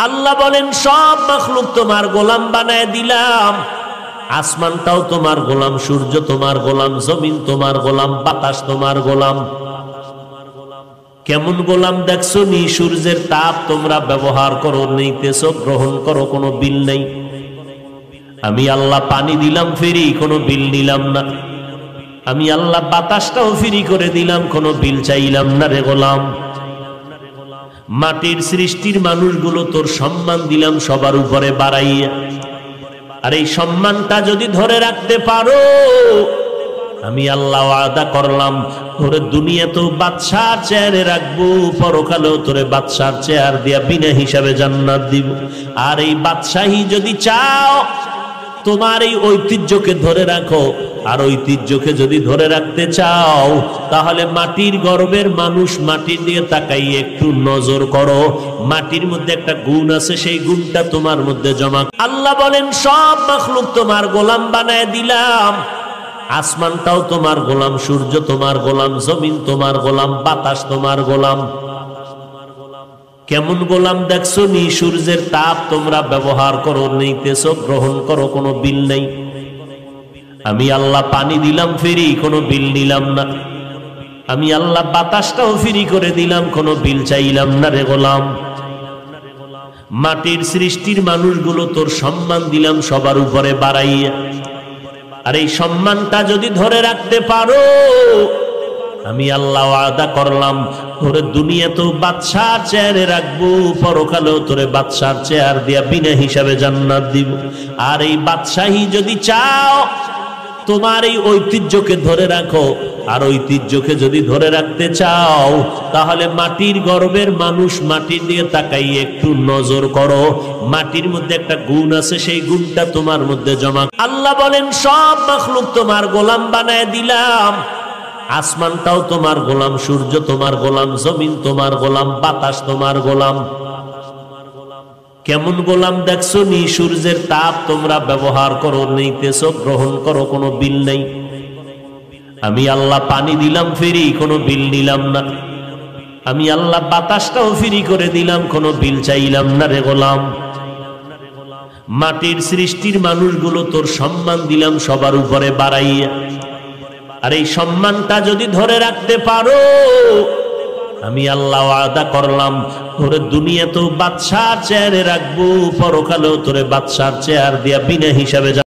আল্লাহ বলেন সব মাখলুক তোমার গোলাম বানায় দিলাম। আসমানটাও তোমার গোলাম, সূর্য তোমার গোলাম, জমিন তোমার গোলাম, বাতাস তোমার গোলাম। কেমন গোলাম দেখছো নি? সূর্যের তাপ তোমরা ব্যবহার করো, নিতেছো, গ্রহণ করো, কোনো বিল নেই। আমি আল্লাহ পানি দিলাম ফ্রি, কোনো বিল নিলাম না। আমি আল্লাহ বাতাসটাও ফ্রি করে দিলাম, কোনো বিল চাইলাম না রে গোলাম। মাটির সৃষ্টির মানুষগুলো তোর সম্মান দিলাম সবার উপরে বাড়াইয়া। আর এই সম্মানটা যদি ধরে রাখতে পারো, আমি আল্লাহ ওয়াদা করলাম তোরে দুনিয়াতেও বাদশার চেয়ারে রাখবো, পরকালেও তোরে বাদশার চেয়ার দিয়া বিনা হিসাবে জান্নাত দিব। আর এই বাদশাহী যদি চাও, তোমার এই ঐতিহ্যকে ধরে রাখো। আর ঐতিহ্যকে যদি ধরে রাখতে চাও, তাহলে মাটির গর্ভের মানুষ, মাটির দিকে তাকাই একটু নজর করো। মাটির মধ্যে একটা গুণ আছে, সেই গুণটা তোমার মধ্যে জমা। আল্লাহ বলেন সব মাখলুক তোমার গোলাম বানায় দিলাম। আসমানটাও তোমার গোলাম, সূর্য তোমার গোলাম, জমিন তোমার গোলাম, বাতাস তোমার গোলাম। কেমন গোলাম দেখছো নি? সূর্যের তাপ তোমরা ব্যবহার করো, নিতেছো, গ্রহণ করো, কোনো বিল নেই। আমি আল্লাহ পানি দিলাম ফ্রি, কোনো বিল নিলাম না। আমি আল্লাহ বাতাসটাও ফ্রি করে দিলাম, কোনো বিল চাইলাম না রে গোলাম। মাটির সৃষ্টির মানুষগুলো তোর সম্মান দিলাম সবার উপরে বাড়াইয়া। আর এই সম্মানটা যদি ধরে রাখতে পারো, আমি আল্লাহ ওয়াদা করলাম তোরে দুনিয়াতেও বাদশার চেয়ারে রাখবো, পরকালেও তোরে বাদশার চেয়ার দিয়া বিনা হিসাবে জান্নাত দিব। আর এই বাদশাহী যদি চাও, তোমার এই ঐতিহ্যকে ধরে রাখো। আর ঐতিহ্যকে যদি ধরে রাখতে চাও, তাহলে মাটির গর্ভের মানুষ, মাটির দিকে তাকাই একটু নজর করো। মাটির মধ্যে একটা গুণ আছে, সেই গুণটা তোমার মধ্যে জমা। আল্লাহ বলেন সব মাখলুক তোমার গোলাম বানায় দিলাম। আসমানটাও তোমার গোলাম, সূর্য তোমার গোলাম, জমিন তোমার গোলাম, বাতাস তোমার গোলাম। কেমন গোলাম দেখছো নি? সূর্যের তাপ তোমরা ব্যবহার করো, নিতেছো, গ্রহণ করো, কোনো বিল নেই। আমি আল্লাহ পানি দিলাম ফ্রি, কোনো বিল নিলাম না। আমি আল্লাহ বাতাসটাও ফ্রি করে দিলাম, কোনো বিল চাইলাম না রে গোলাম। মাটির সৃষ্টির মানুষগুলো তোর সম্মান দিলাম সবার উপরে বাড়াইয়া। আর এই সম্মানটা যদি ধরে রাখতে পারো, আমি আল্লাহ ওয়াদা করলাম তোরে দুনিয়াতেও বাদশার চেয়ারে রাখবো, পরকালেও তোরে বাদশার চেয়ার দিয়া বিনা হিসাবে